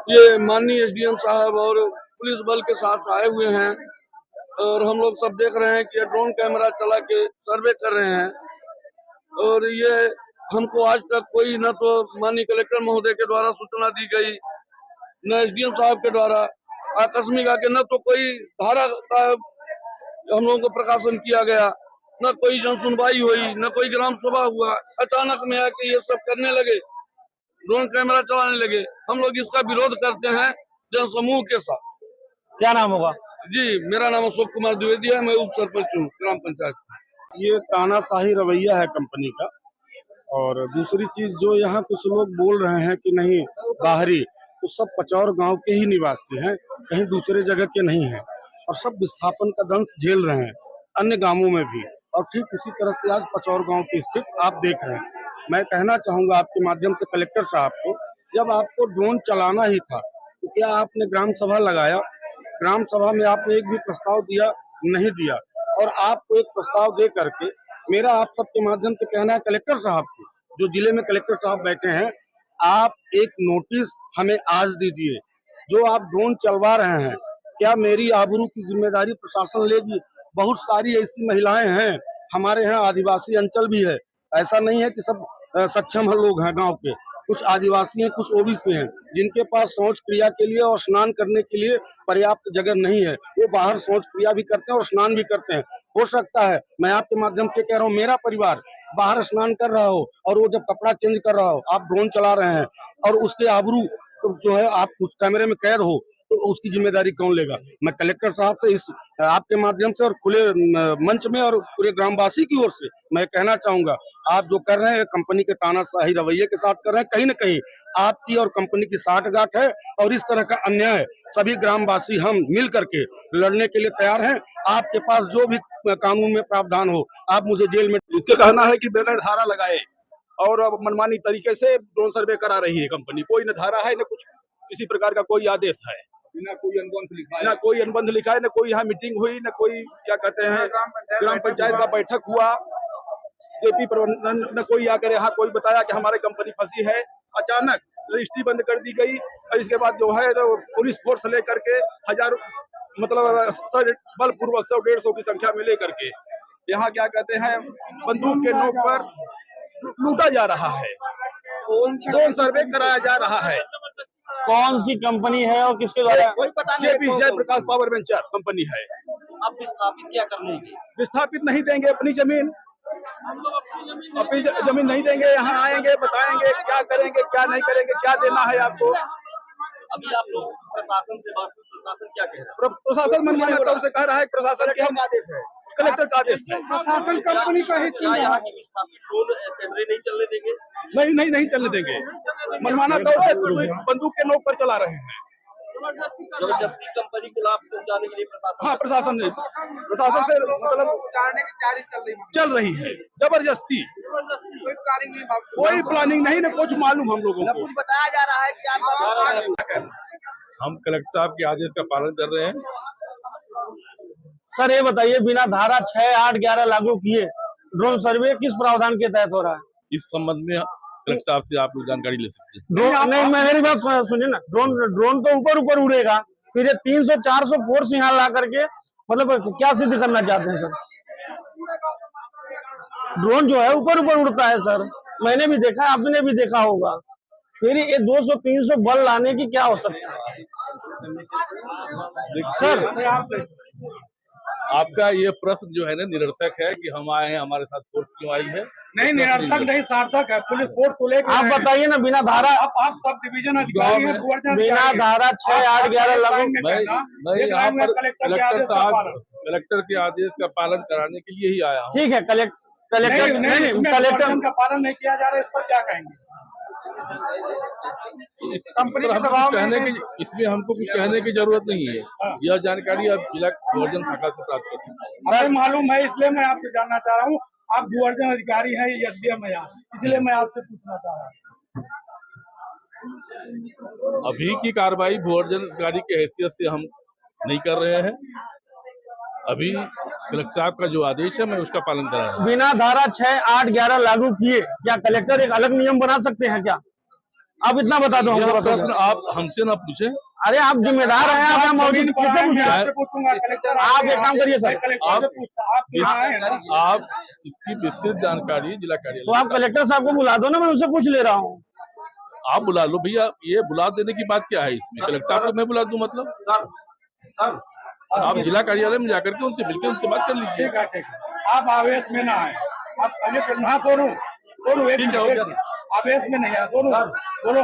ये माननीय एसडीएम साहब और पुलिस बल के साथ आए हुए हैं और हम लोग सब देख रहे हैं कि ड्रोन कैमरा चला के सर्वे कर रहे हैं। और ये हमको आज तक कोई न तो माननीय कलेक्टर महोदय के द्वारा सूचना दी गई, न एसडीएम साहब के द्वारा आकस्मिक आके न तो कोई धारा का हम लोगों को प्रकाशन किया गया, न कोई जन सुनवाई हुई, न कोई ग्राम सभा हुआ। अचानक में आके ये सब करने लगे, ड्रोन कैमरा चलाने लगे। हम लोग इसका विरोध करते हैं जन समूह के साथ। क्या नाम होगा? जी, मेरा नाम अशोक कुमार द्विवेदी है, मैं उप सरपंच हूँ ग्राम पंचायत। ये तानाशाही रवैया है कंपनी का। और दूसरी चीज जो यहाँ कुछ लोग बोल रहे हैं कि नहीं बाहरी, तो सब पचौर गांव के ही निवासी हैं, कहीं दूसरे जगह के नहीं हैं और सब विस्थापन का दंश झेल रहे हैं अन्य गांवों में भी। और ठीक उसी तरह से आज पचौर गांव की स्थिति आप देख रहे हैं। मैं कहना चाहूंगा आपके माध्यम से कलेक्टर साहब को, जब आपको ड्रोन चलाना ही था तो क्या आपने ग्राम सभा लगाया? ग्राम सभा में आपने एक भी प्रस्ताव दिया? नहीं दिया। और आपको एक प्रस्ताव दे करके मेरा आप सबके माध्यम से कहना है कलेक्टर साहब को, जो जिले में कलेक्टर साहब बैठे हैं, आप एक नोटिस हमें आज दीजिए। जो आप ड्रोन चलवा रहे हैं, क्या मेरी आबरू की जिम्मेदारी प्रशासन लेगी? बहुत सारी ऐसी महिलाएं हैं, हमारे यहाँ आदिवासी अंचल भी है, ऐसा नहीं है कि सब सक्षम लोग हैं गांव के। कुछ आदिवासी हैं, कुछ ओबीसी हैं, जिनके पास शौच क्रिया के लिए और स्नान करने के लिए पर्याप्त जगह नहीं है। वो बाहर शौच क्रिया भी करते हैं और स्नान भी करते हैं। हो सकता है, मैं आपके माध्यम से कह रहा हूँ, मेरा परिवार बाहर स्नान कर रहा हो और वो जब कपड़ा चेंज कर रहा हो, आप ड्रोन चला रहे हैं और उसके आबरू जो है आप उस कैमरे में कैद हो, तो उसकी जिम्मेदारी कौन लेगा? मैं कलेक्टर साहब से इस आपके माध्यम से और खुले मंच में और पूरे ग्रामवासी की ओर से मैं कहना चाहूंगा, आप जो कर रहे हैं कंपनी के तानाशाही रवैये के साथ कर रहे हैं। कहीं न कहीं आपकी और कंपनी की साठगांठ है और इस तरह का अन्याय सभी ग्रामवासी हम मिल करके लड़ने के लिए तैयार हैं। आपके पास जो भी कानून में प्रावधान हो, आप मुझे जेल में। इसका कहना है कि बिना धारा लगाए और अब मनमानी तरीके से ड्रोन सर्वे करा रही है कंपनी। कोई न धारा है, न कुछ किसी प्रकार का कोई आदेश है, बिना कोई अनुबंध लिखा है, न कोई अनुबंध लिखा है, न कोई यहाँ मीटिंग हुई, न कोई क्या कहते हैं ग्राम पंचायत का बैठक हुआ, जेपी प्रबंधन, न कोई आकर यहाँ कोई बताया कि हमारी कंपनी फंसी है। अचानक रजिस्ट्री बंद कर दी गई और इसके बाद जो है तो पुलिस फोर्स लेकर के हजार मतलब बलपूर्वक 100-150 की संख्या में लेकर के यहाँ क्या कहते हैं बंदूक के नोक पर लूटा जा रहा है, ड्रोन सर्वे कराया जा रहा है। कौन सी कंपनी है और किसके द्वारा? कोई पता नहीं। JP Jaiprakash power venture company है। अब विस्थापित क्या करने की? विस्थापित नहीं देंगे अपनी जमीन नहीं देंगे। यहाँ आएंगे, बताएंगे क्या करेंगे, क्या नहीं करेंगे, क्या देना है आपको। अभी आप लोग प्रशासन से बात की, प्रशासन क्या कह रहा है? प्रशासन मनमानी तौर से कह रहा है प्रशासन के आदेश है, कलेक्टर का आदेश है। प्रशासन कंपनी का ही चल रहा है। विस्थापित ड्रोन कैमरे नहीं चलने देंगे? नहीं चलने देंगे। मनमाना तौर से बंदूक के नोक पर चला रहे हैं। जबरदस्ती कंपनी को लाभ पहुंचाने के लिए प्रशासन। हाँ, प्रशासन से मतलब उतारने की तैयारी चल रही है जबरदस्ती। कोई प्लानिंग नहीं, ना कुछ मालूम हम लोगों को। कुछ बताया जा रहा है कि आप हम कलेक्टर साहब के आदेश का पालन कर रहे हैं। सर ये बताइए, बिना धारा 6, 8, 11 लागू किए ड्रोन सर्वे किस प्रावधान के तहत हो रहा है? इस संबंध में कलेक्टर साहब से आप लोग जानकारी ले सकते हैं। ड्रोन नहीं, मेरी बात सुनिए ना। ड्रोन तो ऊपर उड़ेगा, फिर ये 300-400 फोर्स यहाँ ला करके मतलब क्या सिद्ध करना चाहते हैं सर? ड्रोन जो है ऊपर उड़ता है सर, मैंने भी देखा, आपने भी देखा होगा। फिर ये 200-300 बल लाने की क्या हो सकता है सर? आपका ये प्रश्न जो है ना निरर्थक है कि हम आए हैं, हमारे साथ फोर्स क्यों आई है? नहीं, निरर्थक नहीं, सार्थक है। पुलिस फोर्स को लेकर आप बताइए ना, बिना धारा आप सब डिवीजन अधिकारी हैं, बिना धारा 6, 8, 11 लागू। मैं यहाँ पर कलेक्टर के आदेश का पालन कराने के लिए ही आया हूँ। ठीक है, कलेक्टर का पालन नहीं किया जा रहा है, इस पर क्या कहेंगे? कंपनी के दबाव कहने की, इसमें हमको कुछ कहने की जरूरत नहीं है। यह जानकारी आप जिला भूअर्जन शाखा से प्राप्त कर सकते हैं। हमें मालूम है, इसलिए मैं आपसे जानना चाह रहा हूँ। आप भूअर्जन अधिकारी हैं, एसडीएम है, इसलिए मैं आपसे पूछना चाह रहा हूँ। अभी की कार्रवाई भूअर्जन अधिकारी की हैसियत से हम नहीं कर रहे हैं। अभी कलेक्टर साहब का जो आदेश है मैं उसका पालन कर रहा हूँ। बिना धारा 6, 8, 11 लागू किए क्या कलेक्टर एक अलग नियम बना सकते हैं क्या? आप इतना बता दो यह हमको, बता प्रश्न दो। आप हमसे ना पूछें। अरे आप जिम्मेदार हैं, आप मौजूद किससे पूछ रहे हैं? आपसे पूछूंगा कलेक्टर। आप एक काम करिए सर, कलेक्टर से पूछता, आप यहाँ आए हैं ना? आप इसकी विस्तृत जानकारी जिला तो कार्यालय आप कलेक्टर साहब को बुला दो ना, मैं उनसे पूछ ले रहा हूँ। आप बुला लो भैया, ये बुला देने की बात क्या है इसमें? कलेक्टर साहब को मैं बुला दूं मतलब? सर आप जिला कार्यालय में जाकर के उनसे मिलकर उनसे बात कर लीजिए। ठीक है, ठीक है। आप आवेश में ना आए, आप पहले तो हाँ सोनू, सोनू एक ठीक है, मिनट, आवेश में नहीं है सोनू, बोलो।